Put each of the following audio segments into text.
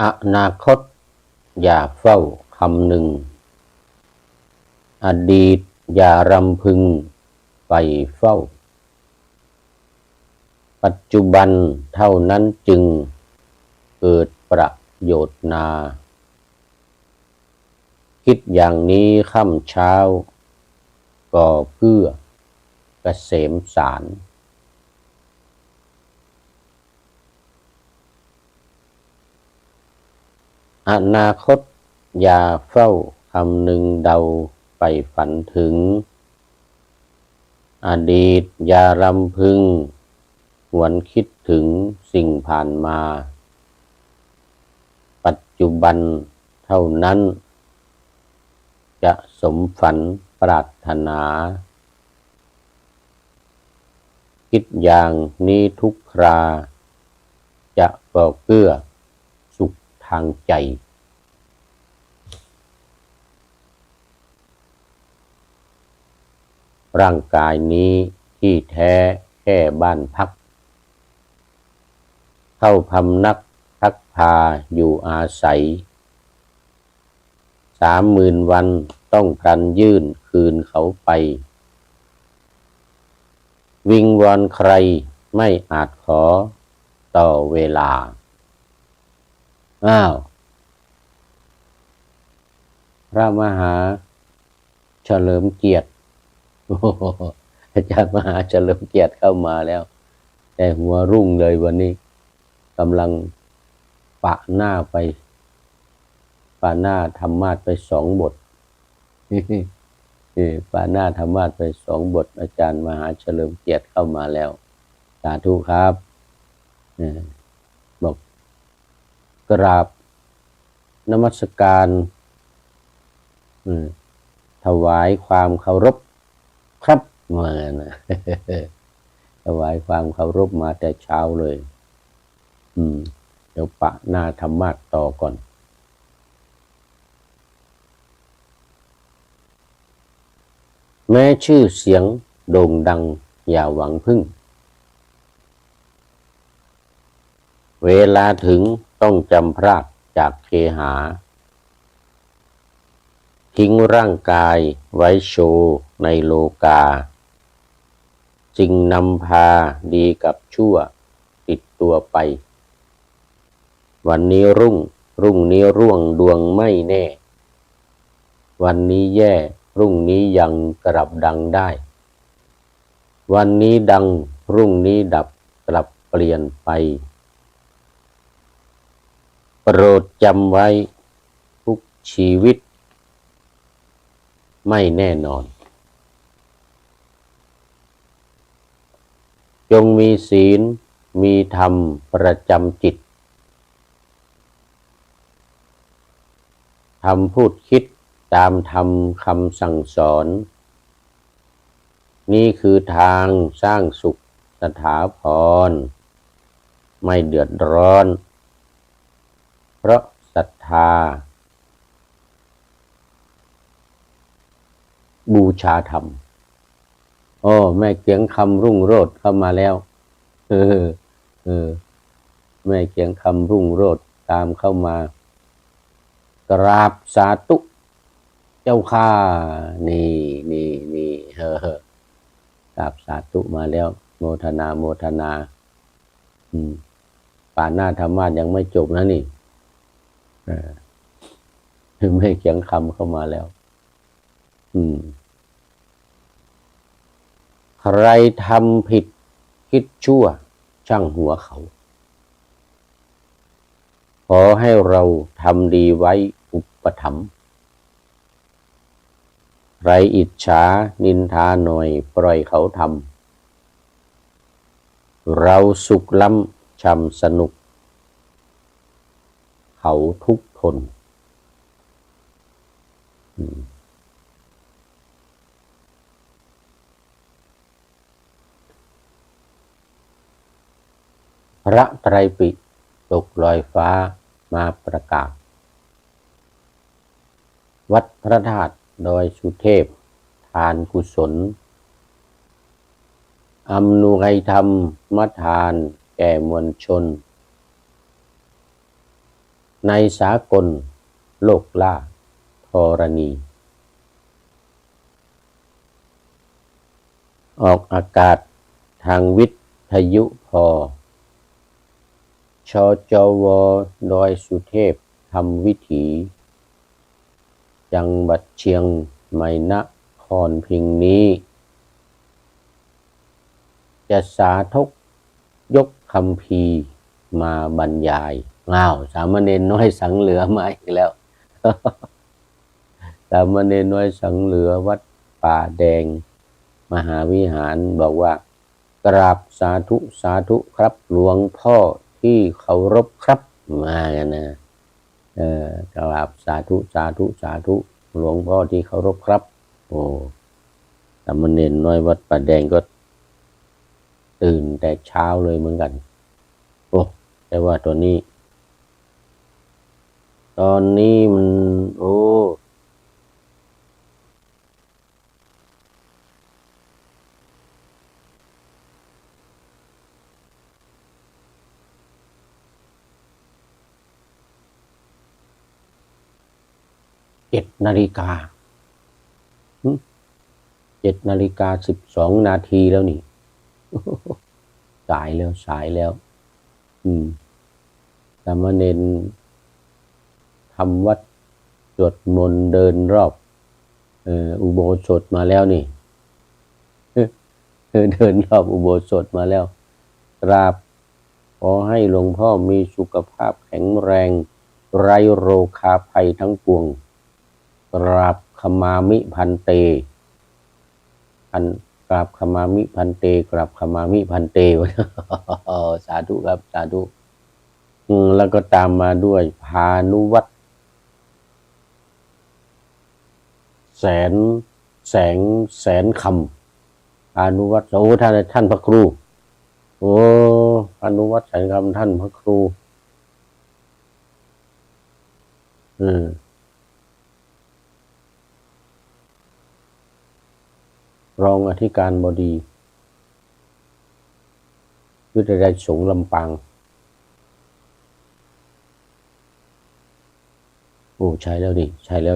อนาคตอย่าเฝ้าคำนึงอดีตอย่ารำพึงใฝ่เฝ้าปัจจุบันเท่านั้นจึงเกิดประโยชน์นาคิดอย่างนี้ค่ำเช้าก่อเกื้อเกษมสารอนาคตอย่าเฝ้าคำนึงเดาไปฝันถึงอดีตอย่ารำพึงหวนคิดถึงสิ่งผ่านมาปัจจุบันเท่านั้นจะสมฝันปรารถนาคิดอย่างนี้ทุกคราจะก่อเกื้อสุขทางใจร่างกายนี้ที่แท้แค่บ้านพักเข้าพำนักพักพาอยู่อาศัย30,000 วันต้องกันยื่นคืนเขาไปวิงวอนใครไม่อาจขอต่อเวลาพระมหาเฉลิมเกียรติอาจารย์มหาเฉลิมเกียรติเข้ามาแล้วแต่หัวรุ่งเลยวันนี้กำลังปะหน้าธรรมาสไป2 บทปะหน้าธรรมาสไป2 บทอาจารย์มหาเฉลิมเกียรติเข้ามาแล้วสาธุครับบอกกราบนมัสการถวายความเคารพครับมานะถวายความเคารพมาแต่เช้าเลยเดี๋ยวปะหน้าธรรมาสต่อก่อนแม้ชื่อเสียงโด่งดังอย่าหวังพึ่งเวลาถึงต้องจำพรากจากเคหาทิ้งร่างกายไว้โชว์ในโลกาสิ่งนำพาดีกับชั่วติดตัวไปวันนี้รุ่งนี้ร่วงดวงไม่แน่วันนี้แย่รุ่งนี้ยังกลับดังได้วันนี้ดังรุ่งนี้ดับกลับเปลี่ยนไปโปรดจำไว้ทุกชีวิตไม่แน่นอนจงมีศีลมีธรรมประจำจิตทำพูดคิดตามธรรมคำสั่งสอนนี่คือทางสร้างสุขสถาพรไม่เดือดร้อนเพราะศรัทธาบูชาธรรมแม่เกียงคำรุ่งโรจน์เข้ามาแล้วแม่เกียงคำรุ่งโรจน์ตามเข้ามากราบสาธุเจ้าข้านี่กราบสาธุมาแล้วโมทนาป่าหน้าธรรมาสยังไม่จบนะนี่แม่เกียงคำเข้ามาแล้วใครทำผิดคิดชั่วช่างหัวเขาขอให้เราทำดีไว้อุปถัมภ์ใครอิจฉานินทาหน่อยปล่อยเขาทำเราสุขล้ำช่ำสนุกเขาทุกข์ทนพระไตรปิฎกลอยฟ้ามาประกาศวัดพระธาตุดอยสุเทพทานกุศลอำนวยธรรมทานแก่มวลชน ในสากลโลกล่าธรณี ออกอากาศทางวิทยุพชจวดอยสุเทพทำวิถี จังหวัดเชียงใหม่นครพิงนี้ จะสาธกยกคัมภีร์มาบรรยายสามเณรน้อยสังเหลือมาอีกแล้ว สามเณรน้อยสังเหลือวัดป่าแดงมหาวิหารบอกว่ากราบสาธุสาธุครับหลวงพ่อที่เคารพครับมากันนะกราบสาธุสาธุสาธุหลวงพ่อที่เคารพครับโอ้สามเณรน้อยวัดป่าแดงก็ตื่นแต่เช้าเลยเหมือนกันโอ้แต่ว่าตอนนี้มันโอ้7 นาฬิกา7 นาฬิกา 12 นาทีแล้วนี่สายแล้วสามเณรทำวัดสวดมนต์เดินรอบอุโบสถมาแล้วนี่เดินรอบอุโบสถมาแล้วกราบขอให้หลวงพ่อมีสุขภาพแข็งแรงไร้โรคาภัยทั้งปวงกราบขมามิพันเตกราบขมามิพันเตกราบขมามิพันเต สาธุครับสาธุแล้วก็ตามมาด้วยพานุวัตรแสนคำพานุวัตรโอ้ท่านพระครูโอ้พานุวัตรแสนคำท่านพระครูรองอธิการบดีวิทยาลัยสงฆ์ลำปางโอ้ใช่แล้วดิใช่แล้ว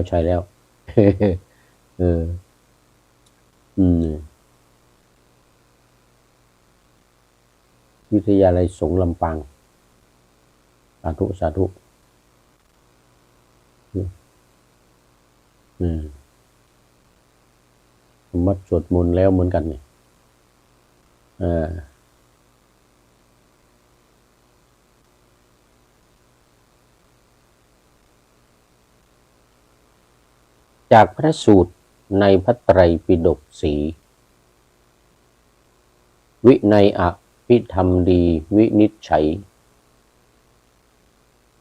วิทยาลัยสงฆ์ลำปางสาธุสาธุมัดสวดมนต์แล้วเหมือนกันเนี่ยจากพระสูตรในพระไตรปิฎกสีวินัยอภิธรรมดีวินิจฉัย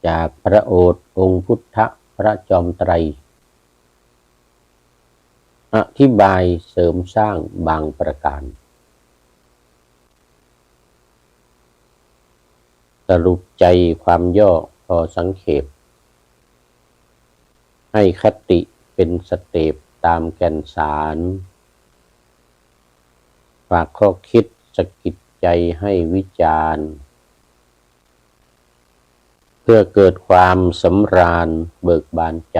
จากพระโอษฐ์องค์พุทธพระจอมไตรอธิบายเสริมสร้างบางประการสรุปใจความย่อพอสังเขปให้คติเป็นสเต็ปตามแก่นสารฝากข้อคิดสะกิดใจให้วิจารณ์เพื่อเกิดความสำราญเบิกบานใจ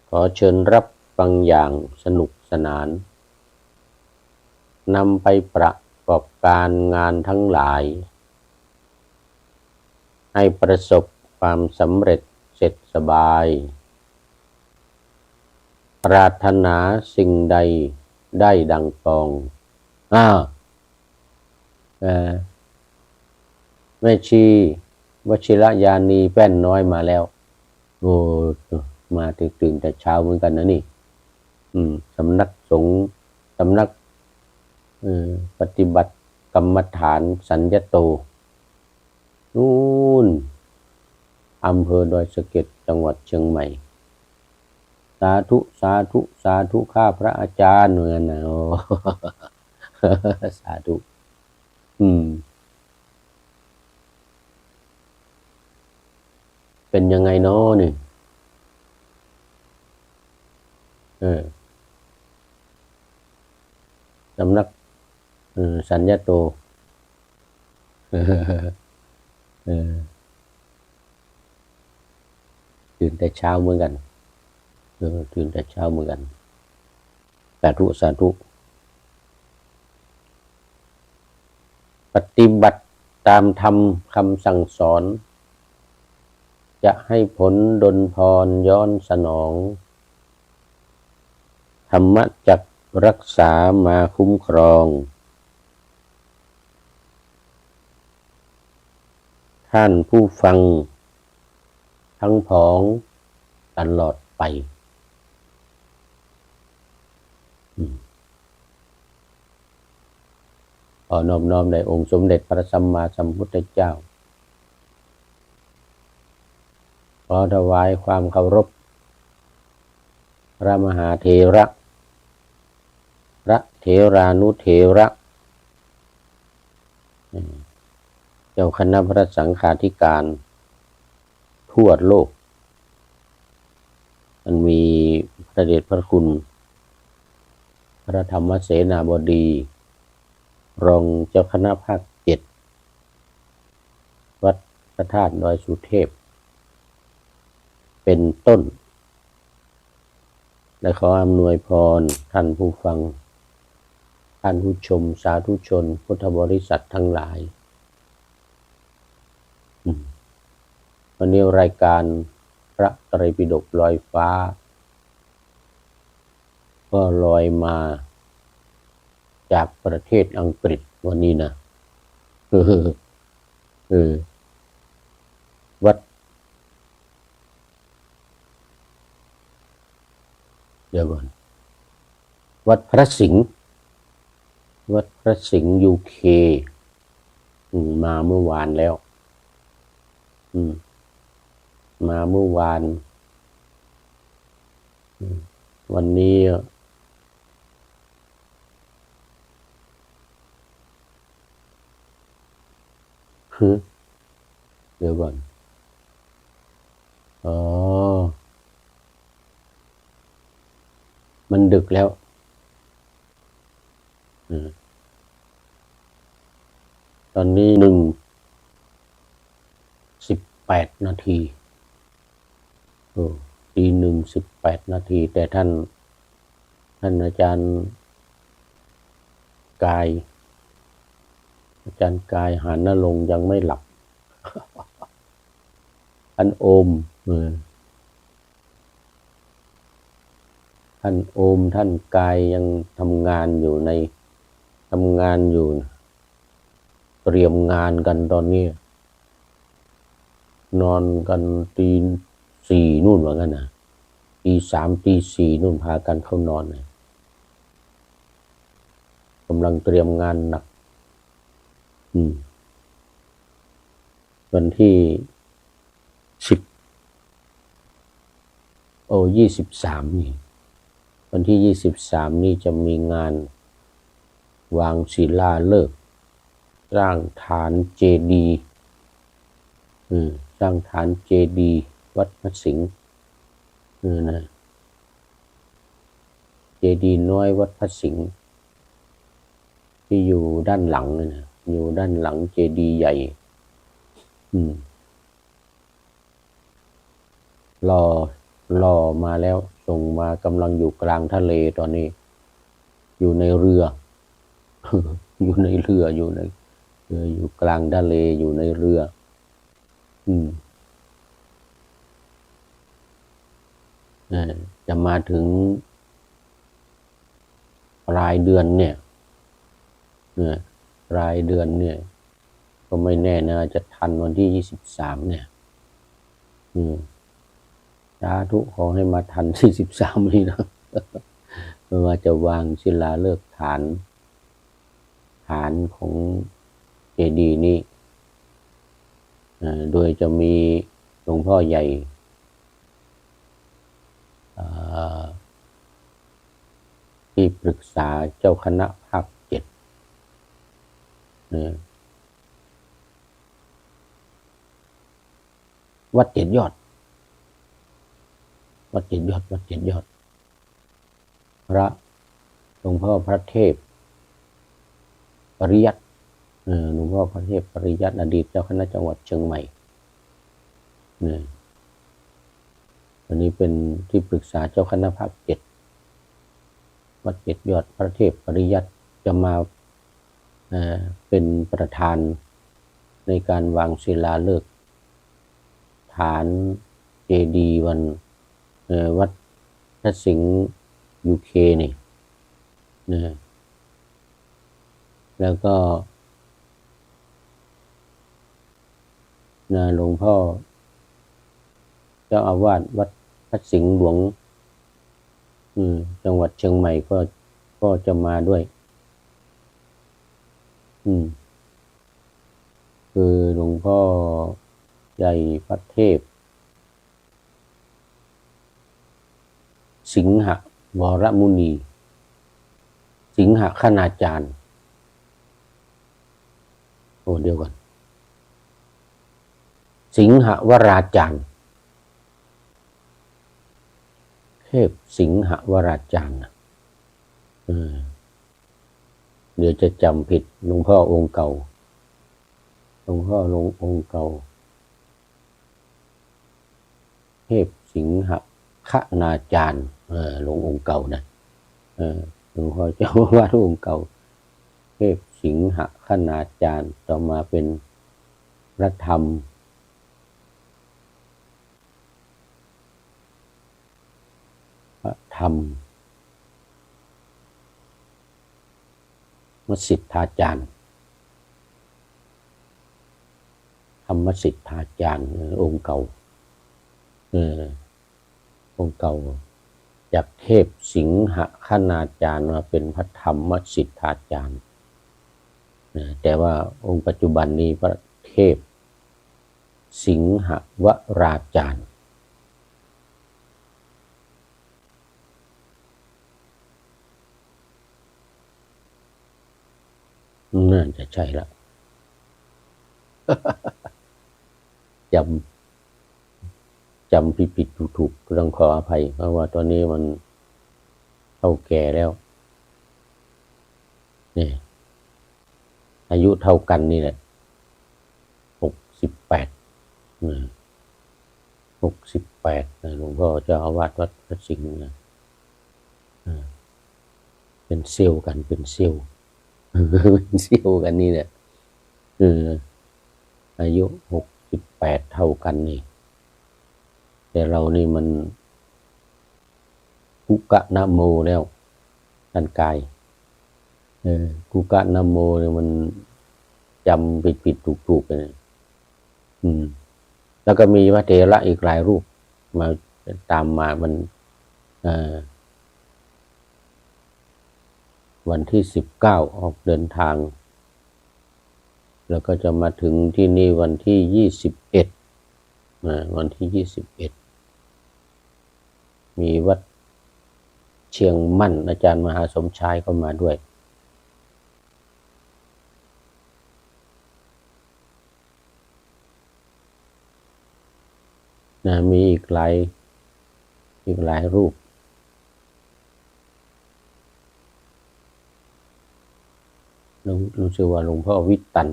ขอเชิญรับฟังอย่างสนุกสนานนำไปประกอบการงานทั้งหลายให้ประสบความสำเร็จเสร็จสบายปรารถนาสิ่งใดได้ดังปองแม่ชีวชิรยานีแป้นน้อยมาแล้วโอ้มาตื่นแต่เช้าเหมือนกันนะนี่สำนักสงฆ์สำนักปฏิบัติกรรมฐานสัญญโตนู่นอำเภอดอยสะเก็ดจังหวัดเชียงใหม่สาธุสาธุสาธุข้าพระอาจารย์เหมือนนะโอ้สาธุเป็นยังไงเนาะนี่สำนักสัญญโต ตื่นแต่เช้าเหมือนกันตื่นแต่เช้าเหมือนกันสาธุปฏิบัติตามธรรมคำสั่งสอนจะให้ผลดลพรย้อนสนองธรรมะจักรักษามาคุ้มครองท่านผู้ฟังทั้งพ้องตลอดไปขอนอบน้อมในองค์สมเด็จพระสัมมาสัมพุทธเจ้าขอถวายความเคารพพระมหาเถระพระเถรานุเถระเจ้าคณะพระสังฆาธิการทั่วโลกมันมีพระเดชพระคุณพระธรรมเสนาบดีรองเจ้าคณะภาค7วัดพระธาตุดอยสุเทพเป็นต้นและขออำนวยพรท่านผู้ฟังท่านผู้ชมสาธุชนพุทธบริษัททั้งหลายวันนี้รายการพระไตรปิฎกลอยฟ้าก็ลอยมาจากประเทศอังกฤษวันนี้นะวัดเดี๋ยวก่อนวัดพระสิงห์UK มาเมื่อวานแล้วมาเมื่อวานวันนี้เดี๋ยวก่อนมันดึกแล้วตอนนี้1:18 นาทีตี 1:18 นาทีแต่ท่านอาจารย์กายหานลงค์ยังไม่หลับท่านโอมท่านกายยังทำงานอยู่เตรียมงานกันตอนนี้นอนกันตี 4นู่นว่างั้นนะตี 3 ตี 4นู่นพากันเข้านอนกำลังเตรียมงานหนักวันที่23นี่วันที่23นี่จะมีงานวางศิลาฤกษ์สร้างฐานเจดีย์สร้างฐานเจดีย์วัดพระสิงห์นะเจดีย์น้อยวัดพระสิงห์ที่อยู่ด้านหลังนะอยู่ด้านหลังเจดีย์ใหญ่รอมาแล้วส่งมากำลังอยู่กลางทะเลตอนนี้อยู่ในเรือ อยู่ในเรืออยู่กลางทะเลอยู่ในเรือจะมาถึงปลายเดือนเนี่ยปลายเดือนเนี่ยก็ไม่แน่นะจะทันวันที่23เนี่ยสาธุขอให้มาทัน23นี่นะไม่ว่าจะวางศิลาฤกษ์ฐานของเจดีย์นี้โดยจะมีหลวงพ่อใหญ่ที่ปรึกษาเจ้าคณะภาค7วัด7 ยอดพระหลวงพ่อพระเทพปริยัติหลวงพ่อพระเทพปริยัติอดีตเจ้าคณะจังหวัดเชียงใหม่ อันนี้เป็นที่ปรึกษาเจ้าคณะภาค7วัด7 ยอดพระเทพปริยัติจะมาเป็นประธานในการวางศิลาฤกษ์ฐานเจดีย์วันวัดพระสิงห์UKนี่นะแล้วก็หลวงพ่อเจ้าอาวาสวัดพระสิงห์หลวงจังหวัดเชียงใหม่ก็จะมาด้วยคือหลวงพ่อใหญ่พระเทพสิงหวรมุนีสิงหคณาจารย์เดียวกันสิงหวราจารย์เทพสิงหวราจารย์เดี๋ยวจะจำผิดหลวงพ่อองค์เก่าหลวงพ่อองค์เก่าเทพสิงหคณาจารย์หลวงองค์เก่านะหลวงพ่อเจ้าอาวาสองค์เก่าเทพสิงหคณาจารย์ต่อมาเป็นพระธรรมมสิทธาจารย์ธรรมสิทธาจารย์องค์เก่าองค์เก่าจากเทพสิงหคณาจารย์มาเป็นพระธรรมสิทธาจารย์แต่ว่าองค์ปัจจุบันนี้พระเทพสิงหวราจารย์น่าจะใช่ละจำผิดถูกต้องขออภัยเพราะว่าตอนนี้มันเฒ่าแก่แล้วนี่อายุเท่ากันนี่แหละ68หลวงพ่อเจ้าอาวาสวัดพระสิงห์นะเป็นเซี่ยวกันเป็นเซี่ยวกันนี่แหละอายุ68เท่ากันนี่แต่เรานี่มันกุกะนะโมแล้วท่านกายกุกะนะโมเนี่ยมันจำผิดถูกไปเลยแล้วก็มีพระเถระอีกหลายรูปมาตามมามันวันที่19ออกเดินทางแล้วก็จะมาถึงที่นี่วันที่21วันที่21มีวัดเชียงมั่นอาจารย์มหาสมชายก็มาด้วยมีอีกหลายรูปรู้สึกว่าหลวงพ่อวิตัน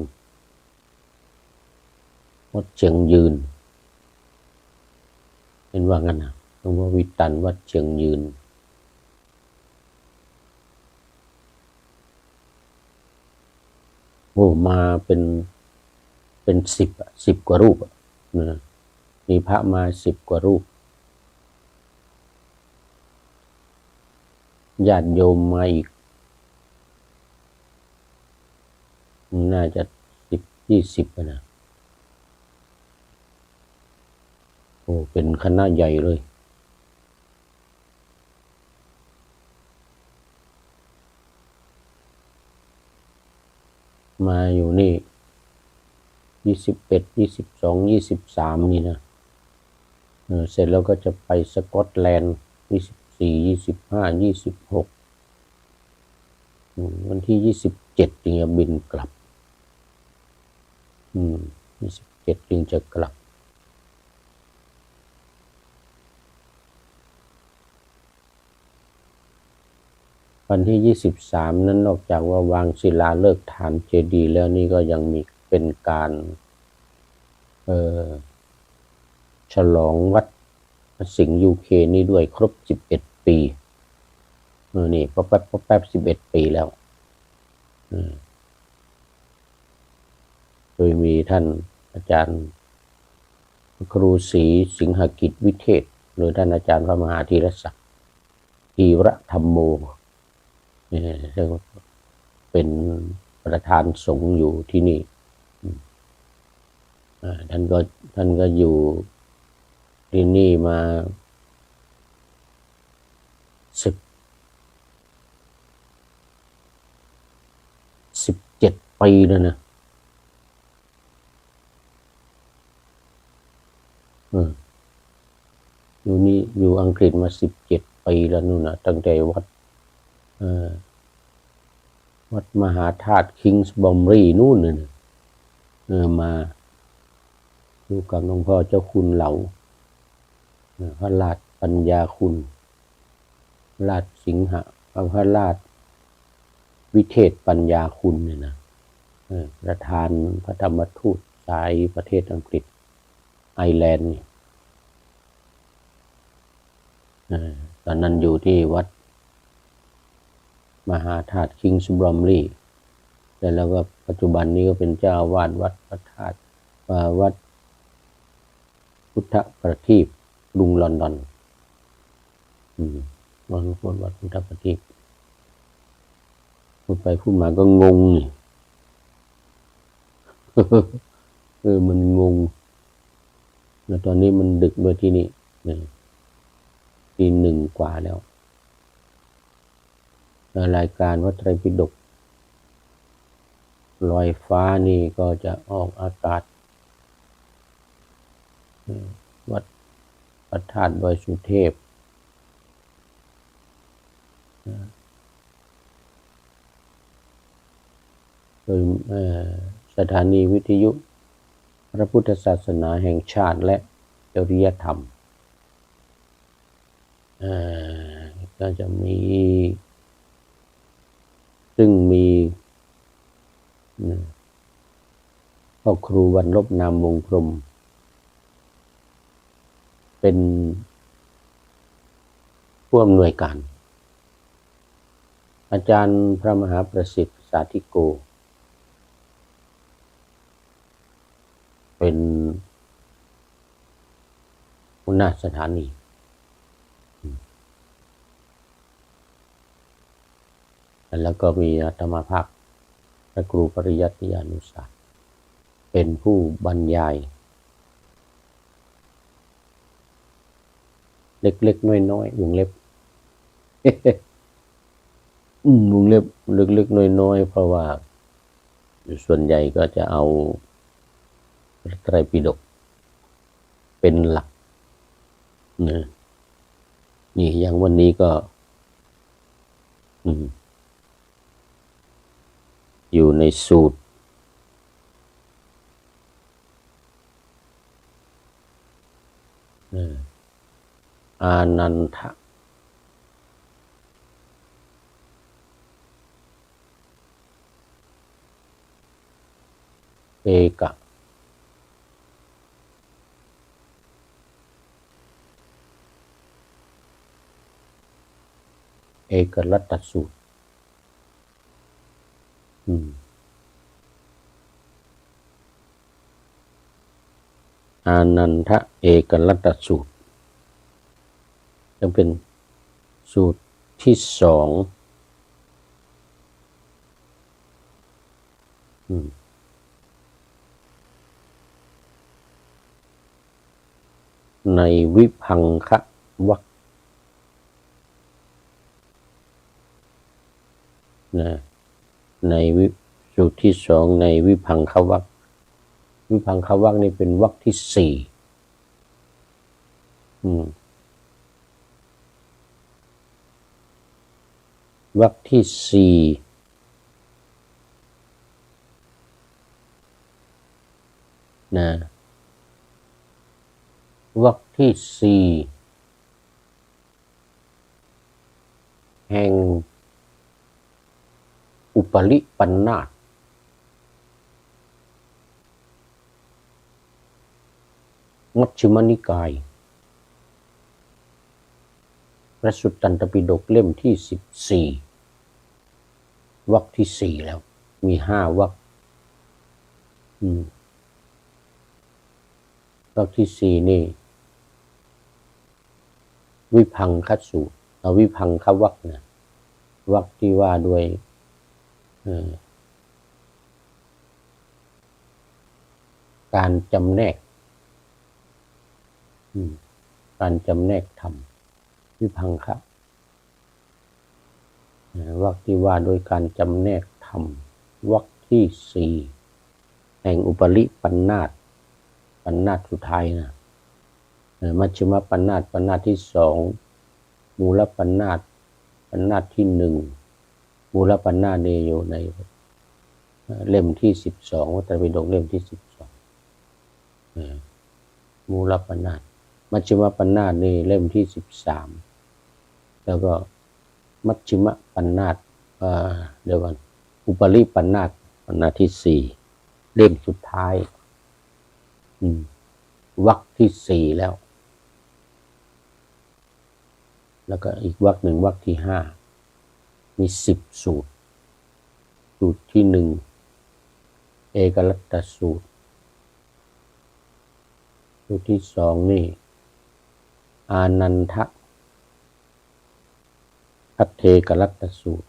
วัดเชียงยืนเห็นว่างั้นนะหลวงพ่อวิตันวัดเชียงยืนมาเป็น10 กว่ารูปนะมีพระมา10 กว่ารูปญาติโยมมาอีกน่าจะ10-20นะเป็นคณะใหญ่เลยมาอยู่นี่21 22 23นี่นะเสร็จแล้วก็จะไปสกอตแลนด์24 25 26วันที่27จึงจะบินกลับ27จึงจะกลับวันที่23นั้นนอกจากว่าวางศิลาฤกษ์ฐานเจดีย์แล้วนี่ก็ยังมีเป็นการฉลองวัด สิงห์ยูเคนี่ด้วยครบ11 ปีนี่พอแป๊บ11 ปีแล้วโดยมีท่านอาจารย์ครูศรีสิงหกิจวิเทศหรือท่านอาจารย์พระมหาธีรศักดิ์ธีระธรรมโมซึ่งเป็นประธานสงฆ์อยู่ที่นี่ท่านก็อยู่ที่นี่มา17 ปีแล้วนะอยู่นี่อยู่อังกฤษมา17 ปีแล้วนู่นนะตั้งแต่วัดมหาธาตุคิงส์บอมรีนู่นน่ะมาอยู่กับหลวงพ่อเจ้าคุณเหลาพระราชปัญญาคุณราชสิงหะพระราชวิเทศปัญญาคุณเนี่ยนะประธานพระธรรมทูตสายประเทศอังกฤษไอร์แลนด์ตอนนั้นอยู่ที่วัดมหาธาตุคิงส์บอมรีแล้วก็ปัจจุบันนี้ก็เป็นเจ้าอาวาสวัดพระธาตุวัดพุทธประทีปกรุงลอนดอนวัดพุทธประทีปพูดไปพูดมาก็งงมันงงแล้วตอนนี้มันดึกด้วยที่นี่ตี 1 กว่าแล้วรายการวัดไตรปิฎกลอยฟ้านี่ก็จะออกอากาศวัดพระธาตุดอยสุเทพโดยสถานีวิทยุพระพุทธศาสนาแห่งชาติและจริยธรรมก็จะมีซึ่งมีพ่อครูวรรณรบนามวงพรหมเป็นผู้อำนวยการอาจารย์พระมหาประสิทธิ์สาธิโกเป็นหัวหน้าสถานีแล้วก็มีอาตมาภาพพระครูปริยัติยานุศาสตร์เป็นผู้บรรยายเล็กๆน้อยๆวงเล็บวงเล็บเล็กๆน้อยๆเพราะว่าส่วนใหญ่ก็จะเอาพระไตรปิฎกเป็นหลักนี่อย่างวันนี้ก็อยู่ในสูตรอานันทะเอกลัตตสูตรอานันทะเอกลัตตสูตรจะเป็นสูตรที่2ในวิพังคะวรรคในสูตรที่2ในวิพังคะวรรควิพังคะวรรคนี่เป็นวรรคที่4วรรคที่4วรรคที่4แห่งอุปริปันธาตมัชฌิมนิกาย พระสุตตันตปิฎกเล่มที่14วรรคที่4แล้วมี5วรรควรรคที่4นี่วิพังคสูตรวิพังควรรคนะวรรคที่ว่าด้วยการจำแนกธรรมวิพังคะวรรคที่ว่าโดยการจำแนกธรรมวรรคที่4แห่งอุปริปันธสุดท้ายนะมัชฌิมปันธที่2มูลปันธที่1มูลปันธเนี่ยอยู่ในเล่มที่12วัตถปิฎกเล่มที่12มูลปันธมัชฌิมปันธนี่เล่มที่13แล้วก็มัชฌิมปันธเดี๋ยวก่อนอุปริปันธที่4เล่มสุดท้ายวรรคที่4แล้วก็อีกวรรคหนึ่งวรรคที่5มี10สูตรที่1เอกลัตตสูตรสูตรที่2นี่อานันทพัทเทกลัตตสูตร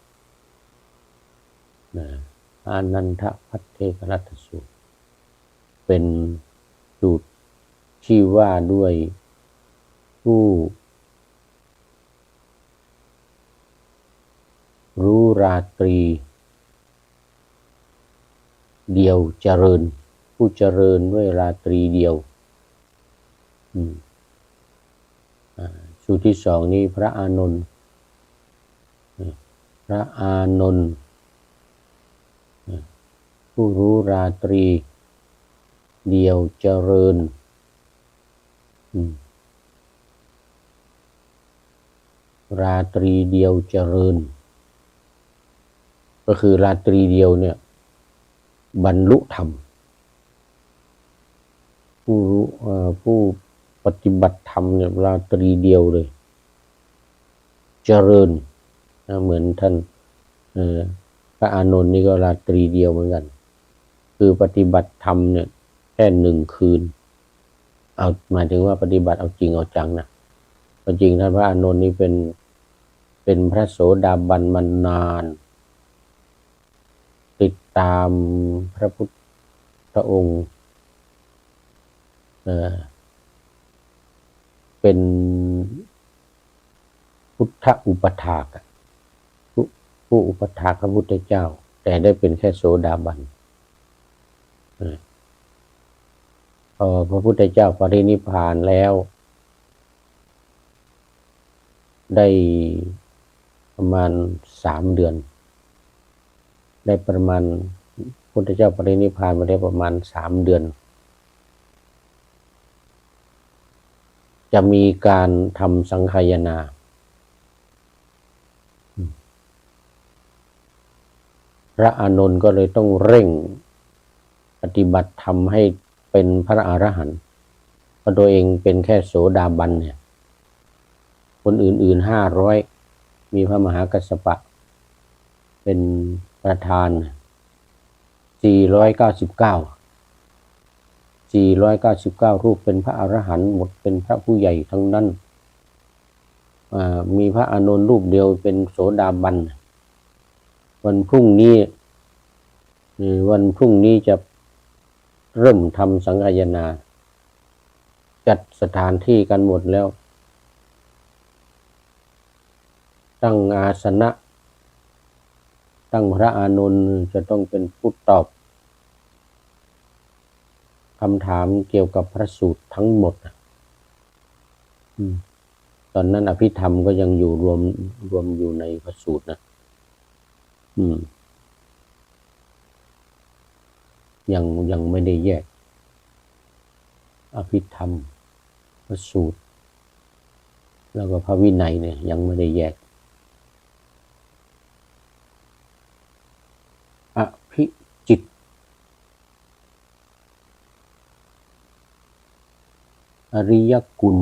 อานันทพัทเทกลัตตสูตรเป็นสูตรที่ว่าด้วยผู้รู้ราตรีเดียวเจริญผู้เจริญด้วยราตรีเดียวสูตรที่2นี้พระอานนท์ผู้รู้ราตรีเดียวเจริญราตรีเดียวเจริญก็คือราตรีเดียวเนี่ยบรรลุธรรมผู้ปฏิบัติธรรมเนี่ยราตรีเดียวเลยเจริญเหมือนท่านพระอานนท์นี่ก็ราตรีเดียวเหมือนกันคือปฏิบัติธรรมเนี่ยแค่1 คืนเอาหมายถึงว่าปฏิบัติเอาจริงเอาจังนะจริงท่านพระอานนท์นี่เป็นพระโสดาบันมานานติดตามพระพุทธองค์เป็นพุทธอุปถากผู้อุปถากพระพุทธเจ้าแต่ได้เป็นแค่โสดาบันพอพระพุทธเจ้าปรินิพพานแล้วได้ประมาณ3 เดือนได้ประมาณพุทธเจ้าปรินิพพานมาได้ประมาณ3 เดือนจะมีการทำสังฆายนาพระอานนท์ก็เลยต้องเร่งปฏิบัติธรรมให้เป็นพระอรหันต์เพราะตัวเองเป็นแค่โสดาบันเนี่ยคนอื่นๆ500มีพระมหากัสสปะเป็นประธาน499รูปเป็นพระอรหันต์หมดเป็นพระผู้ใหญ่ทั้งนั้นมีพระอานนท์รูปเดียวเป็นโสดาบันวันพรุ่งนี้จะเริ่มทำสังฆายนาจัดสถานที่กันหมดแล้วตั้งอาสนะตั้งพระอานนท์จะต้องเป็นผู้ตอบคำถามเกี่ยวกับพระสูตรทั้งหมดตอนนั้นอภิธรรมก็ยังอยู่รวมอยู่ในพระสูตรนะยังไม่ได้แยกอภิธรรมพระสูตรแล้วก็พระวินัยเนี่ยยังไม่ได้แยกอภิจิตอริยกุล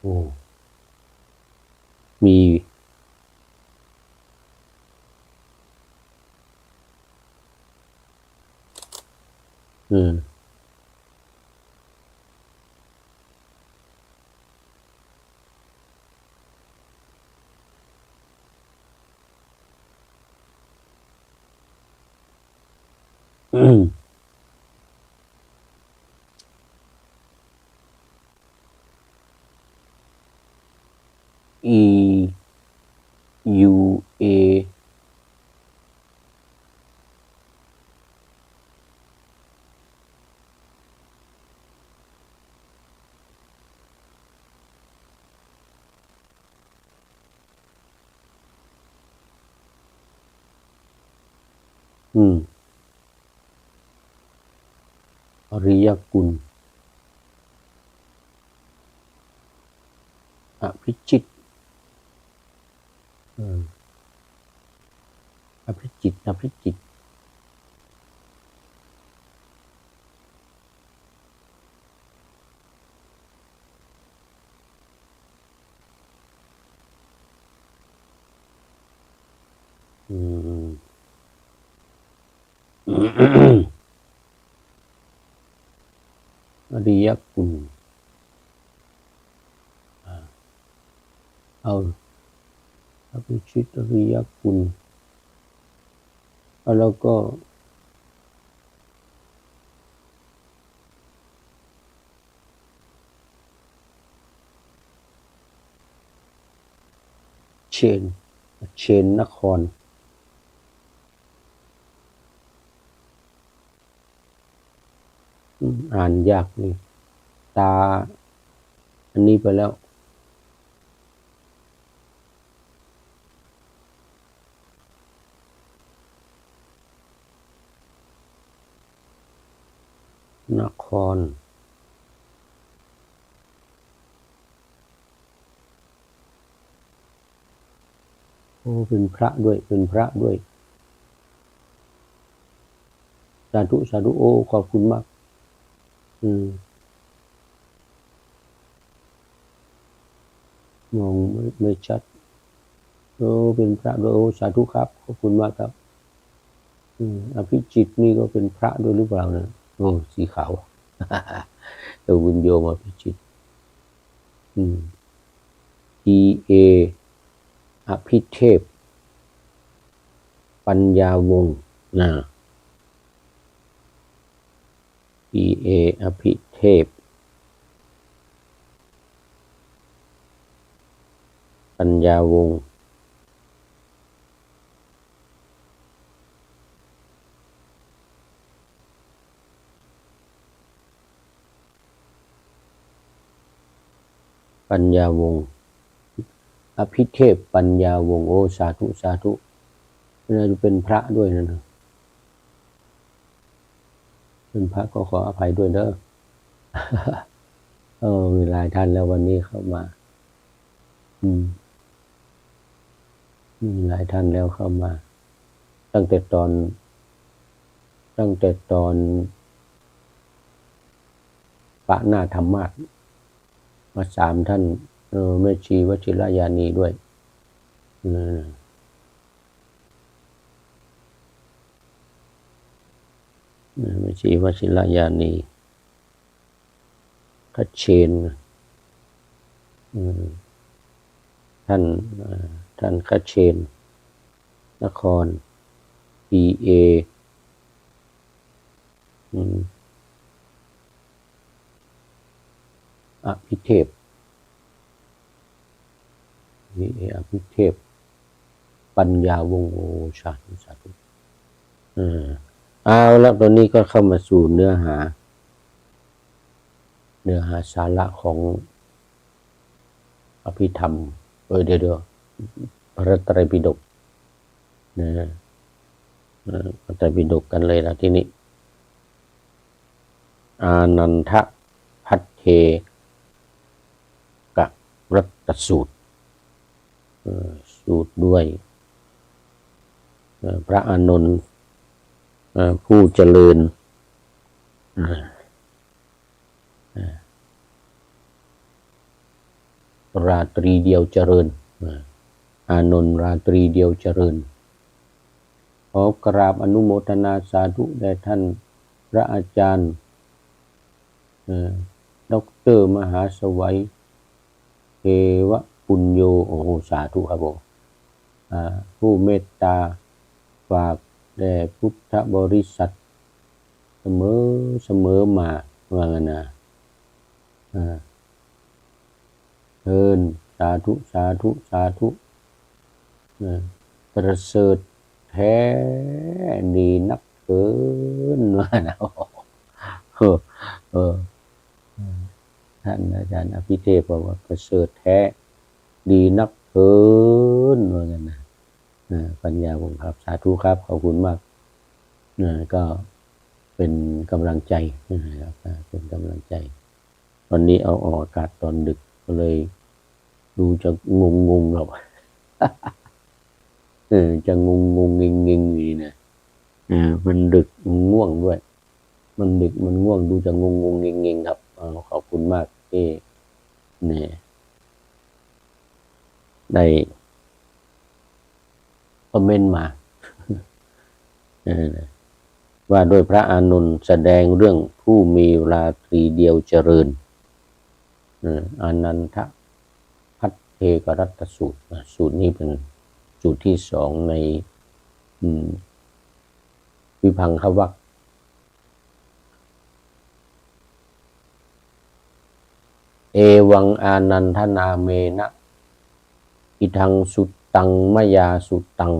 โอ้มีอืมอืมE U A อืมอริยกุลอภิจิตอืมอภิจิตอภิจิตอืมอริยกุลเอาอภิชิตอริยกุลแล้วก็เชนนครอ่านยากนี่ตาอันนี้ไปแล้วนครโอ้เป็นพระด้วยเป็นพระด้วยสาธุสาธุโอ้ขอบคุณมากมองไม่ชัดโอ้เป็นพระด้วยโอ้สาธุครับขอบคุณมากครับอภิจิตนี่ก็เป็นพระด้วยหรือเปล่านะโอ้สีขาวเราบุญโยมอภิจิตE A อภิเทพปัญญาวงศ์นะ E A อภิเทพปัญญาวงศ์ปัญญาวงศ์อภิเทพปัญญาวงศ์โอ้สาธุสาธุน่าจะเป็นพระด้วยนะเป็นพระก็ขออภัยด้วยเด้อมีหลายท่านแล้ววันนี้เข้ามามีหลายท่านแล้วเข้ามาตั้งแต่ตอนปะหน้าธรรมาสมา3 ท่านแม่ชีวชิรยานีด้วยแม่ชีวชิรยานีคัจเชนท่านคัจเชนนคร E A อภิเทพ E A อภิเทพปัญญาวงศ์โอสาธุสาธุเอาแล้วตอนนี้ก็เข้ามาสู่เนื้อหาสาระของอภิธรรมเดี๋ยวพระไตรปิฎกพระไตรปิฎกกันเลยนะที่นี้อานันทภัทเทกรัตตสูตรสูตรด้วยพระอานนท์ผู้เจริญ ราตรีเดียวเจริญอานนท์ราตรีเดียวเจริญขอกราบอนุโมทนาสาธุแด่ท่านพระอาจารย์ดร.มหาสวัยเทวปุญโญโอ้โหสาธุครับผมผู้เมตตาฝากแด่พุทธบริษัทเสมอมาว่างั้นนะเอิญสาธุสาธุสาธุประเสริฐแท้ดีนักเกินว่านะท่านอาจารย์อภิเทพบอกว่าประเสริฐแท้ดีนักเกินว่างั้นนะปัญญาผมครับสาธุครับขอบคุณมากก็เป็นกำลังใจนะครับเป็นกำลังใจวันนี้เอาออกอากาศตอนดึกก็เลยดูจะงงหรอกจะงงงิงอยู่นะมันดึกง่วงด้วยมันดึกมันง่วงดูจะงงงิงครับขอบคุณมากที่เนี่ยได้คอมเมนต์มาว่าโดยพระอานนท์แสดงเรื่องผู้มีราตรีเดียวเจริญอานันทพัทเทกรัตตสูตรสูตรนี้เป็นสูตรที่2ในวิพังควรรคเอวังอานันทนาเมนะอิทังสุตตังมยาสุตตัง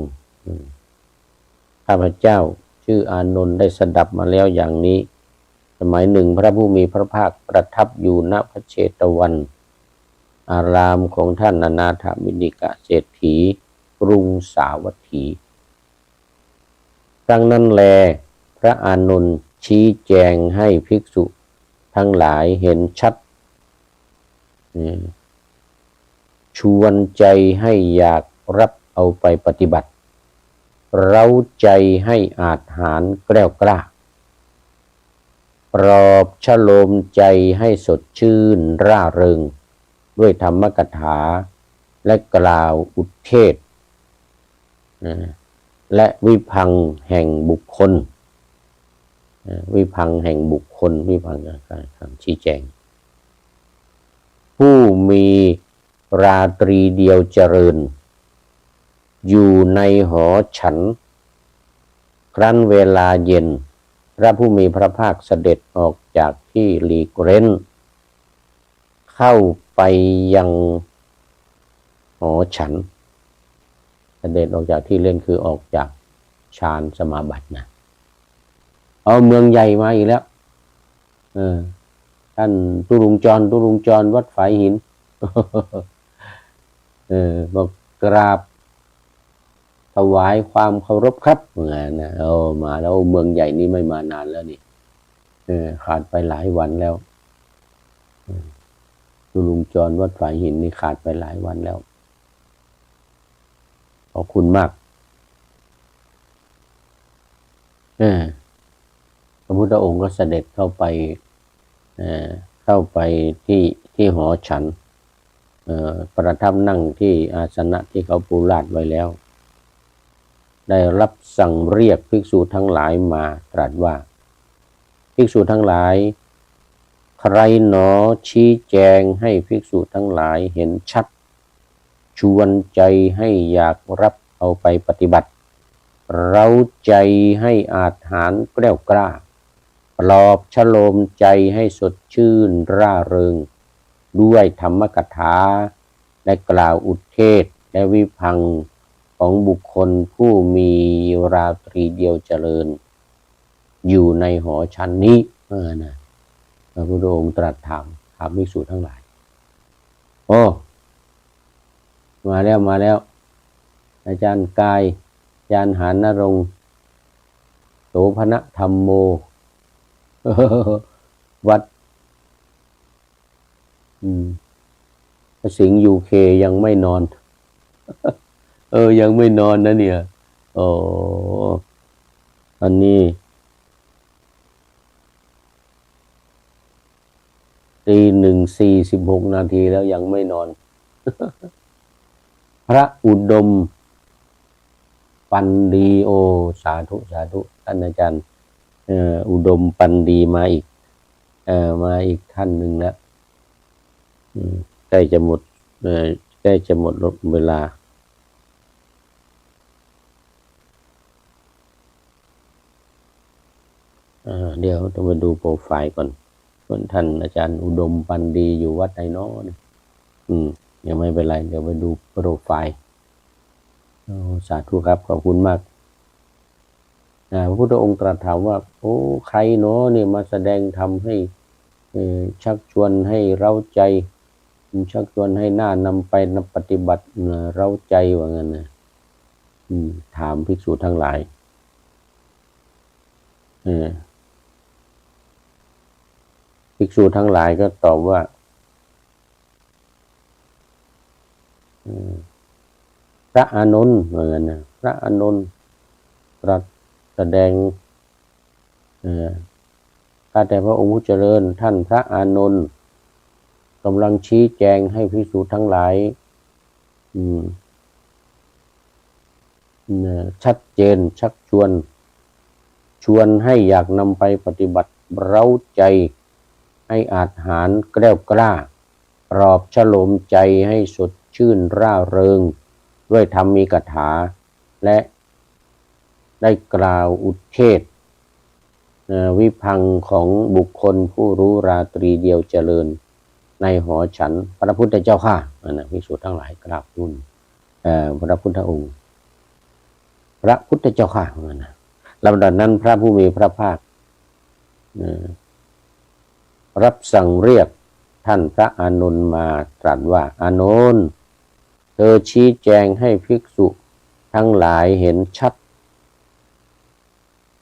ข้าพเจ้าชื่ออานนท์ได้สดับมาแล้วอย่างนี้สมัยหนึ่งพระผู้มีพระภาคประทับอยู่ณพระเชตวันอารามของท่านอนาถบิณฑิกะเศรษฐีกรุงสาวัตถีครั้งนั้นแลพระอานนท์ชี้แจงให้ภิกษุทั้งหลายเห็นชัดชวนใจให้อยากรับเอาไปปฏิบัติเร้าใจให้อาจหาญแกล้วกล้าปลอบชโลมใจให้สดชื่นร่าเริงด้วยธรรมกถาและกล่าวอุเทศและวิพังค์แห่งบุคคลวิพังค์แห่งบุคคลวิพังค์คำชี้แจงผู้มีราตรีเดียวเจริญอยู่ในหอฉันครั้นเวลาเย็นพระผู้มีพระภาคเสด็จออกจากที่หลีกเร้นเข้าไปยังหอฉันเสด็จออกจากที่เล่นคือออกจากฌานสมาบัตินะเอาเมืองใหญ่มาอีกแล้วท่านตุลุงจรวัดฝายหินบอกกราบถวายความเคารพครับนะมาแล้วเมืองใหญ่นี้ไม่มานานแล้วนี่ขาดไปหลายวันแล้วตุลุงจรวัดฝายหินนี่ขาดไปหลายวันแล้วขอบคุณมากพระพุทธองค์ก็เสด็จเข้าไปที่หอฉันประทับนั่งที่อาสนะที่เขาปูลาดไว้แล้วได้รับสั่งเรียกภิกษุทั้งหลายมาตรัสว่าภิกษุทั้งหลายใครหนอชี้แจงให้ภิกษุทั้งหลายเห็นชัดชวนใจให้อยากรับเอาไปปฏิบัติเร้าใจให้อาจหาญแกล้วกล้าปลอบชโลมใจให้สดชื่นร่าเริงด้วยธรรมกถาและกล่าวอุเทศและวิพังค์ของบุคคลผู้มีราตรีเดียวเจริญอยู่ในหอชั้นนี้นะพระพุทธองค์ตรัสถามภิกษุทั้งหลายโอ้มาแล้วอาจารย์กายอาจารย์หานรงค์โสภณธรรมโมวัดสิงห์ยูเคยังไม่นอนยังไม่นอนนะเนี่ยตอนนี้ตี 1:46 นาทีแล้วยังไม่นอน พระอุดมปันดีโอสาธุสาธุท่านอาจารย์อุดมปันดีมาอีกท่านหนึ่งแล้วใกล้จะหมดใกล้จะหมดเวลาเดี๋ยวต้องไปดูโปรไฟล์ก่อนส่วนท่านอาจารย์อุดมปันดีอยู่วัดไหนเนาะยังไม่เป็นไรเดี๋ยวไปดูโปรไฟล์สาธุครับขอบคุณมากพระพุทธองค์ตรัสถามว่าโอ้ใครเนาะเนี่ยมาแสดงธรรมให้ชักชวนให้เร้าใจชักชวนให้น่านำไปนำปฏิบัติเร้าใจว่างั้นนะถามภิกษุทั้งหลายภิกษุทั้งหลายก็ตอบว่าพระอานนท์เหมือนกันนะพระอานนท์ตรัสแสดงข้าแต่พระองค์ผู้เจริญท่านพระอานนท์กำลังชี้แจงให้ภิกษุทั้งหลายชัดเจนชักชวนให้อยากนำไปปฏิบัติเร้าใจให้อาจหาญแกล้วกล้าปลอบฉโลมใจให้สดชื่นร่าเริงด้วยธรรมีกถาและได้กล่าวอุเทศวิพังค์ของบุคคลผู้รู้ราตรีเดียวเจริญในหอฉันพระพุทธเจ้าข้าภิกษุทั้งหลายกราบทูลพระพุทธองค์พระพุทธเจ้าข้าลำดับนั้นพระผู้มีพระภาครับสั่งเรียกท่านพระอานนท์มาตรัสว่าอานนท์เธอชี้แจงให้ภิกษุทั้งหลายเห็นชัด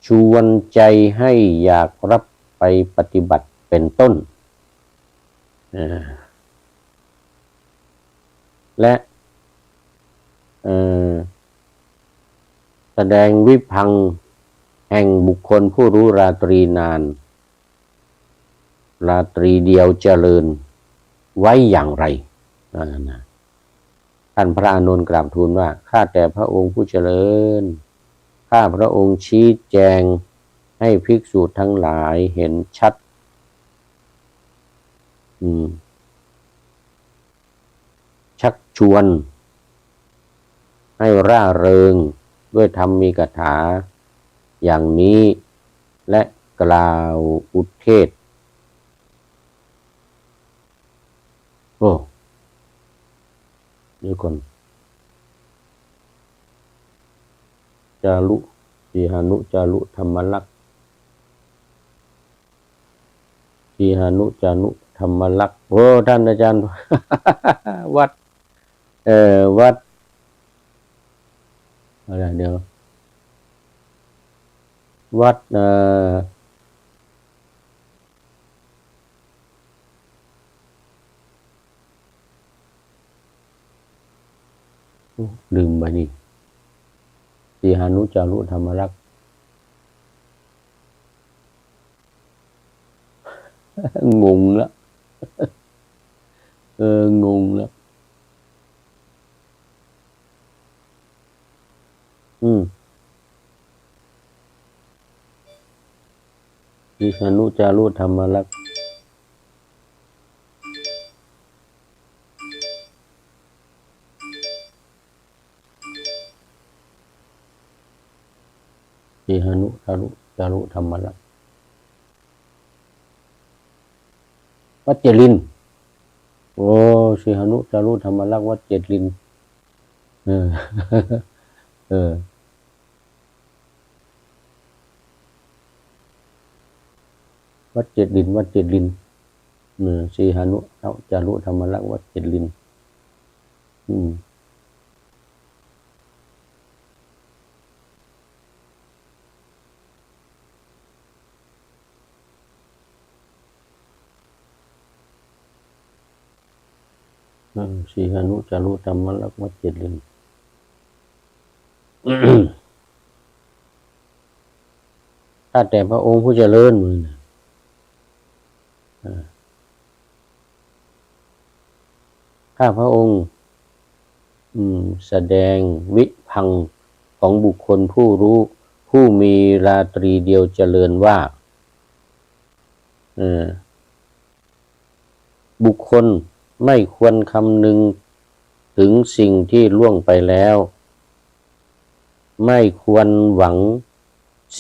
ชวนใจให้อยากรับไปปฏิบัติเป็นต้นและแสดงวิพังค์แห่งบุคคลผู้รู้ราตรีนานราตรีเดียวเจริญไว้อย่างไรท่านพระอานนท์กราบทูลว่าข้าแต่พระองค์ผู้เจริญข้าพระองค์ชี้แจงให้ภิกษุทั้งหลายเห็นชัดชักชวนให้ร่าเริงด้วยธรรมีกถาอย่างนี้และกล่าวอุเทศนี่คนจารุสีหานุจารุธรรมลักษณ์สีหานุจารุธรรมลักษณ์ท่านอาจารย์ วัดวัดอะไรเดี๋ยววัดลืมไปนี่สีหานุจารุธรรมลักษณ์งงแล้วงงแล้วสีหานุจารุธรรมลักษณ์สีหานุจารุธรรมลักษณ์วัดเจริญสีหานุจารุธรรมลักษณ์วัดเจริญวัดเจริญสีหานุจารุธรรมลักษณ์วัดเจริญสีหานุจารุธรรมลักษณ์วัดเจริญข้าแต่พระองค์ผู้เจริญมือข้าพระองค์ แสดงวิพังค์ของบุคคลผู้รู้ผู้มีราตรีเดียวเจริญว่าบุคคลไม่ควรคำนึงถึงสิ่งที่ล่วงไปแล้วไม่ควรหวัง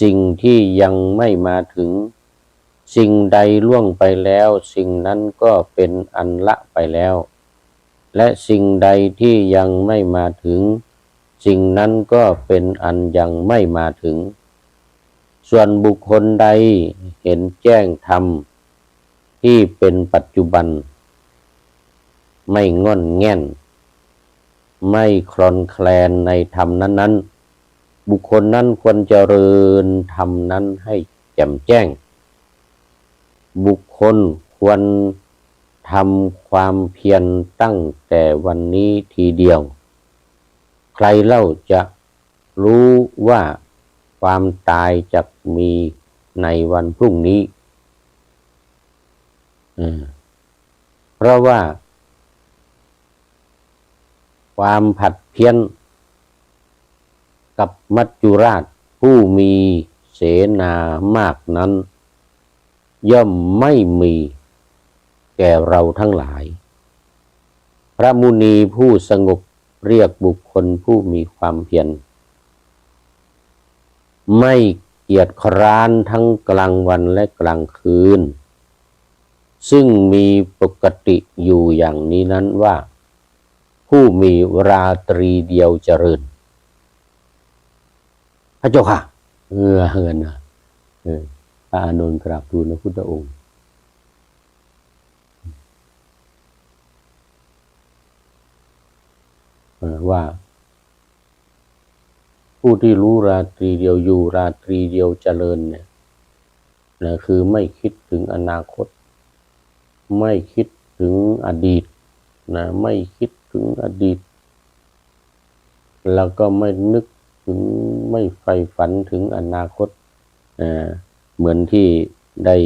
สิ่งที่ยังไม่มาถึงสิ่งใดล่วงไปแล้วสิ่งนั้นก็เป็นอันละไปแล้วและสิ่งใดที่ยังไม่มาถึงสิ่งนั้นก็เป็นอันยังไม่มาถึงส่วนบุคคลใดเห็นแจ้งธรรมที่เป็นปัจจุบันไม่ง่อนแง่นไม่คลอนแคลนในธรรมนั้นๆบุคคลนั้นควรเจริญธรรมนั้นให้แจ่มแจ้งบุคคลควรทำความเพียรตั้งแต่วันนี้ทีเดียวใครเล่าจะรู้ว่าความตายจะมีในวันพรุ่งนี้เพราะว่าความผัดเพี้ยนกับมัจจุราชผู้มีเสนามากนั้นย่อมไม่มีแก่เราทั้งหลายพระมุนีผู้สงบเรียกบุคคลผู้มีความเพียรไม่เกียจคร้านทั้งกลางวันและกลางคืนซึ่งมีปกติอยู่อย่างนี้นั้นว่าผู้มีราตรีเดียวเจริญพระเจ้าค่ะเฮือนนะพระอานนท์กราบทูลพระพุทธองค์ว่าผู้ที่รู้ราตรีเดียวอยู่ราตรีเดียวเจริญเนี่ยนะคือไม่คิดถึงอนาคตไม่คิดถึงอดีตนะไม่คิดถึงอดีตแล้วก็ไม่นึกถึงไม่ใฝ่ฝันถึงอนาคตเหมือนที่ได้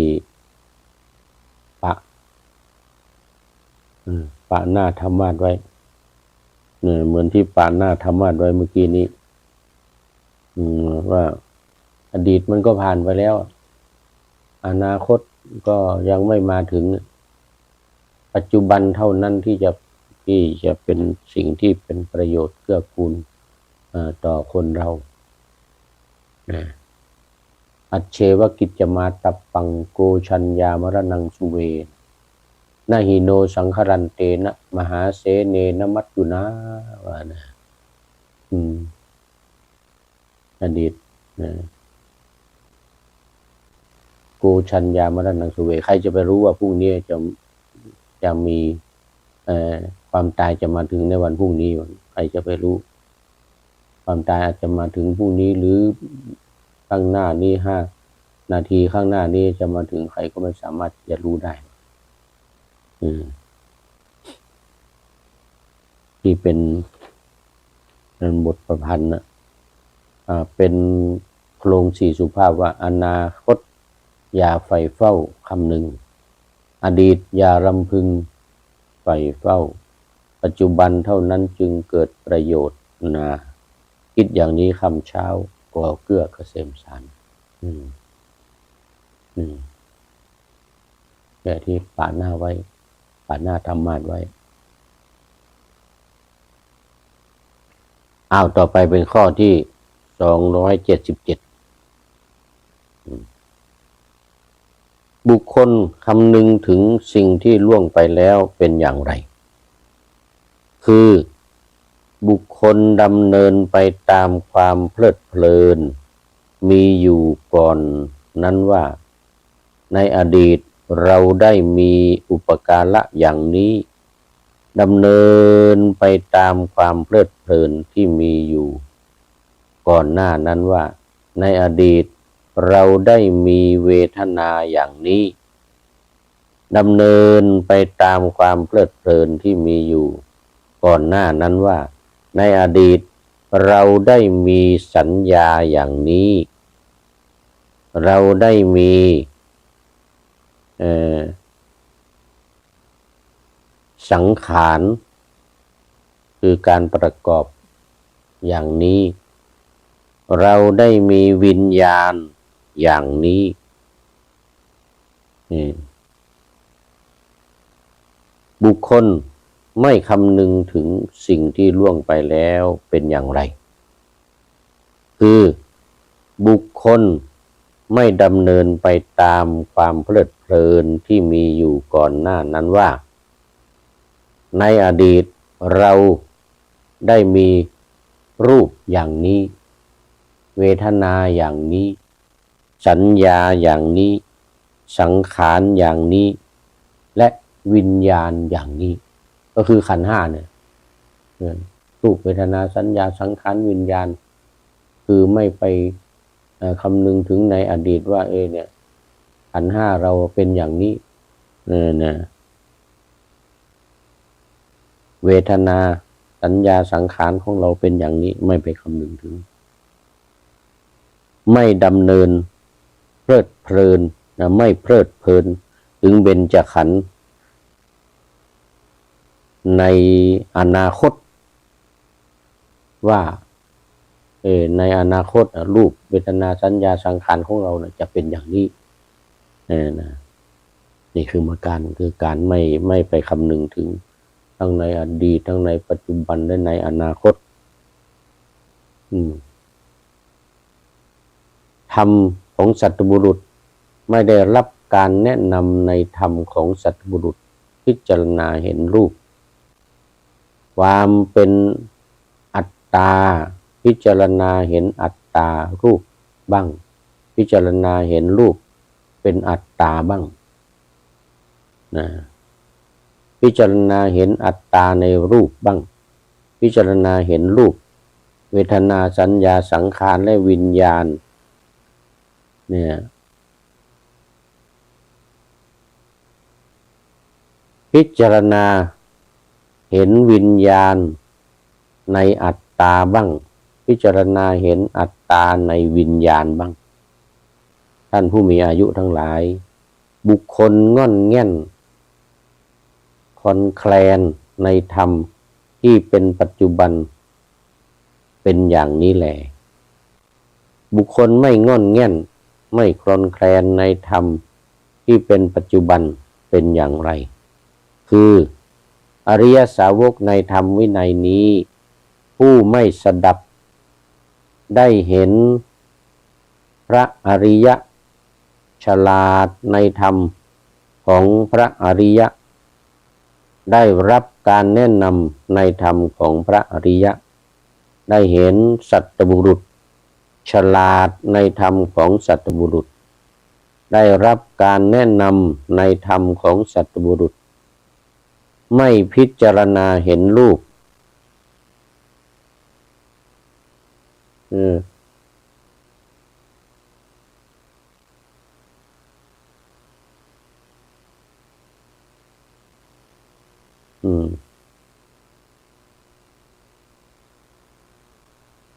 ปะหน้าธรรมาสไว้เหมือนที่ปะหน้าธรรมาสไว้เมื่อกี้นี้ว่าอดีตมันก็ผ่านไปแล้วอนาคตก็ยังไม่มาถึงปัจจุบันเท่านั้นที่จะเป็นสิ่งที่เป็นประโยชน์เกื้อกูลต่อคนเราอัจเฉวกิจจมาตัปปังโกชัญญามรณังสุเวนะหิโนสังขรันเตนะมหาเสเนนะมัจจุนาว่านะอดีตโกชัญญามรณังสุเวใครจะไปรู้ว่าพรุ่งนี้จะมีความตายจะมาถึงในวันพรุ่งนี้ใครจะไปรู้ความตายอาจจะมาถึงพรุ่งนี้หรือข้างหน้านี้5 นาทีข้างหน้านี้จะมาถึงใครก็ไม่สามารถจะรู้ได้ที่เป็นบทประพันธ์นะเป็นโครงสี่สุภาพว่าอนาคตอย่าใฝ่เฝ้าคำหนึ่งอดีตอย่ารำพึงใฝ่เฝ้าปัจจุบันเท่านั้นจึงเกิดประโยชน์นะคิดอย่างนี้คำเช้าก็เกื้อเกษมสารแค่ที่ปาดหน้าไว้ปาดหน้าธรรมาสไว้ต่อไปเป็นข้อที่277บุคคลคำนึงถึงสิ่งที่ล่วงไปแล้วเป็นอย่างไรคือบุคคลดำเนินไปตามความเพลิดเพลินมีอยู่ก่อนนั้นว่าในอดีตเราได้มีอุปการะอย่างนี้ดำเนินไปตามความเพลิดเพลินที่มีอยู่ก่อนหน้านั้นว่าในอดีตเราได้มีเวทนาอย่างนี้ดำเนินไปตามความเพลิดเพลินที่มีอยู่ก่อนหน้านั้นว่าในอดีตเราได้มีสัญญาอย่างนี้เราได้มีสังขารค คือการประกอบอย่างนี้เราได้มีวิญญาณอย่างนี้บุคคลไม่คำนึงถึงสิ่งที่ล่วงไปแล้วเป็นอย่างไรคือบุคคลไม่ดำเนินไปตามความเพลิดเพลินที่มีอยู่ก่อนหน้านั้นว่าในอดีตเราได้มีรูปอย่างนี้เวทนาอย่างนี้สัญญาอย่างนี้สังขารอย่างนี้และวิญญาณอย่างนี้ก็คือขันธ์ห้าเนี่ยรูปเวทนาสัญญาสังขารวิญญาณคือไม่ไปคำนึงถึงในอดีตว่าเนี่ยขันธ์ห้าเราเป็นอย่างนี้นะเวทนาสัญญาสังขารของเราเป็นอย่างนี้ไม่ไปคำนึงถึงไม่ดำเนินเพลิดเพลินไม่เพลิดเพลินถึงเบญจขันธ์ในอนาคตว่าในอนาคตรูปเวทนาสัญญาสังขารของเราจะเป็นอย่างนี้นี่คือการไม่ไปคำนึงถึงทั้งในอดีตทั้งในปัจจุบันและในอนาคตธรรมของสัตบุรุษไม่ได้รับการแนะนำในธรรมของสัตบุรุษพิจารณาเห็นรูปความเป็นอัตตาพิจารณาเห็นอัตตารูปบ้างพิจารณาเห็นรูปเป็นอัตตาบ้างพิจารณาเห็นอัตตาในรูปบ้างพิจารณาเห็นรูปเวทนาสัญญาสังขารและวิญญาณพิจารณาเห็นวิญญาณในอัตตาบ้างพิจารณาเห็นอัตตาในวิญญาณบ้างท่านผู้มีอายุทั้งหลายบุคคลง่อนแง่นคลอนแคลนในธรรมที่เป็นปัจจุบันเป็นอย่างนี้แหละบุคคลไม่ง่อนแง่นไม่คลอนแคลนในธรรมที่เป็นปัจจุบันเป็นอย่างไรคืออริยสาวกในธรรมวินัยนี้ผู้ไม่สดับได้เห็นพระอริยะฉลาดในธรรมของพระอริยะได้รับการแนะนำในธรรมของพระอริยะได้เห็นสัตบุรุษฉลาดในธรรมของสัตบุรุษได้รับการแนะนำในธรรมของสัตบุรุษไม่พิจารณาเห็นรูป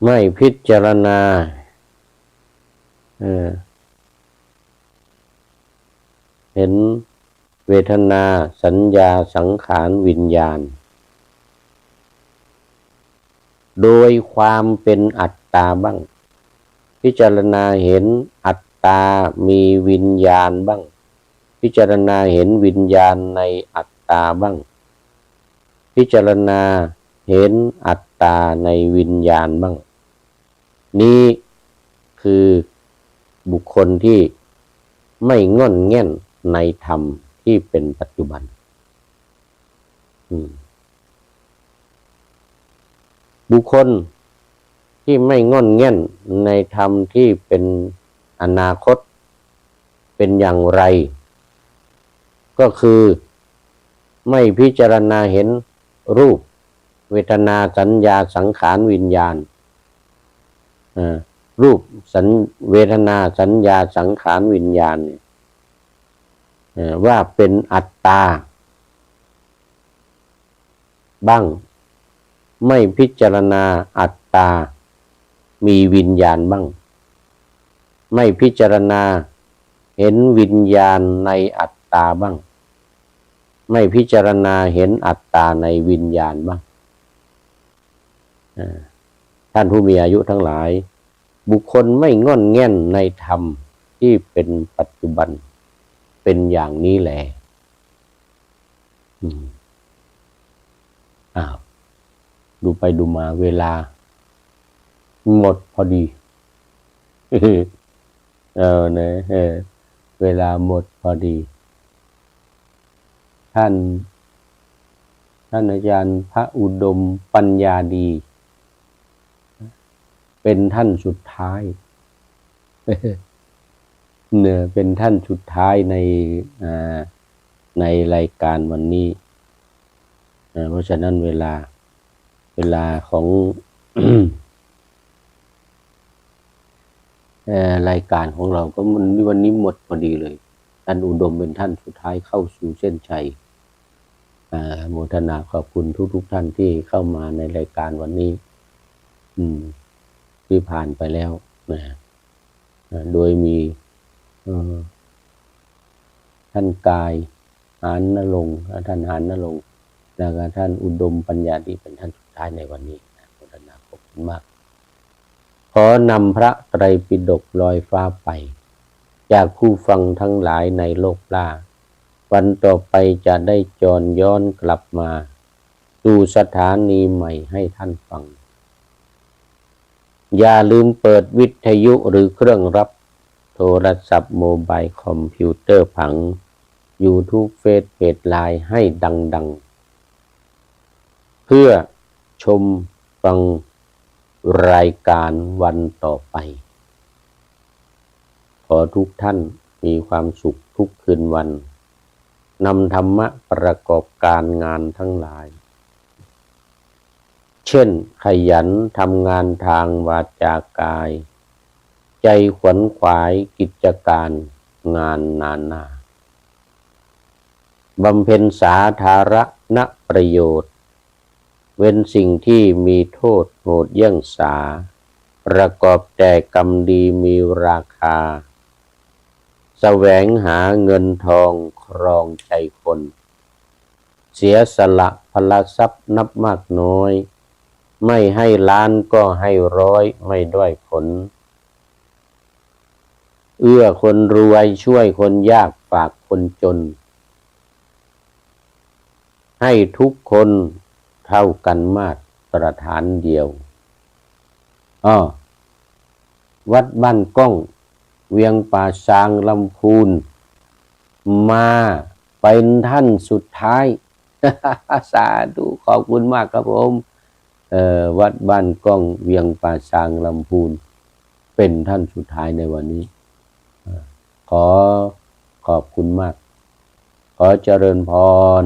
ไม่พิจารณาเห็นเวทนาสัญญาสังขารวิญญาณโดยความเป็นอัตตาบ้างพิจารณาเห็นอัตตามีวิญญาณบ้างพิจารณาเห็นวิญญาณในอัตตาบ้างพิจารณาเห็นอัตตาในวิญญาณบ้างนี้คือบุคคลที่ไม่ง่อนแง่นในธรรมที่เป็นปัจจุบันบุคคลที่ไม่ง่อนแง่นในธรรมที่เป็นอนาคตเป็นอย่างไรก็คือไม่พิจารณาเห็นรูปเวทนาสัญญาสังขารวิญญาณรูปเวทนาสัญญาสังขารวิญญาณว่าเป็นอัตตาบ้างไม่พิจารณาอัตตามีวิญญาณบ้างไม่พิจารณาเห็นวิญญาณในอัตตาบ้างไม่พิจารณาเห็นอัตตาในวิญญาณบ้าง ท่านผู้มีอายุทั้งหลายบุคคลไม่งอนแง่นในธรรมที่เป็นปัจจุบันเป็นอย่างนี้แหละดูไปดูมาเวลาหมดพอดีเวลาหมดพอดีท่านอาจารย์พระอุดมปัญญาดีเป็นท่านสุดท้ายเนี่ยเป็นท่านสุดท้ายในรายการวันนี้เพราะฉะนั้นเวลาของ รายการของเราก็วันนี้หมดพอดีเลยท่านอุดมเป็นท่านสุดท้ายเข้าสู่เส้นชัยโมทนาขอบคุณทุกท่านที่เข้ามาในรายการวันนี้ที่ผ่านไปแล้วนะโดยมีท่านกายหานนรงค์ท่านหานนรงค์แล้วก็ท่านอุดมปัญญาที่เป็นท่านสุดท้ายในวันนี้โมทนาขอบคุณมากขอนำพระไตรปิฎกลอยฟ้าไปจากผู้ฟังทั้งหลายในโลกล่าวันต่อไปจะได้จรย้อนกลับมาสู่สถานีใหม่ให้ท่านฟังอย่าลืมเปิดวิทยุหรือเครื่องรับโทรศัพท์โมบายคอมพิวเตอร์ผัง YouTube เฟซเพจไลน์ให้ดังๆเพื่อชมฟังรายการวันต่อไปขอทุกท่านมีความสุขทุกคืนวันนำธรรมะประกอบการงานทั้งหลายเช่นขยันทำงานทางวาจากายใจขวนขวายกิจการงานนานาบำเพ็ญสาธารณประโยชน์เว้นสิ่งที่มีโทษโหดเยี่ยงสาประกอบแต่กรรมดีมีราคาแสวงหาเงินทองครองใจคนเสียสละพละทรัพย์นับมากน้อยไม่ให้ล้านก็ให้ร้อยไม่ด้อยผลเอื้อคนรวยช่วยคนยากฝากคนจนให้ทุกคนเท่ากันมาตรฐานเดียววัดบ้านก้องเวียงป่าซางลำพูนมาเป็นท่านสุดท้ายสาธุขอบคุณมากครับผมวัดบ้านก้องเวียงป่าซางลำพูนเป็นท่านสุดท้ายในวันนี้ขอขอบคุณมากขอเจริญพร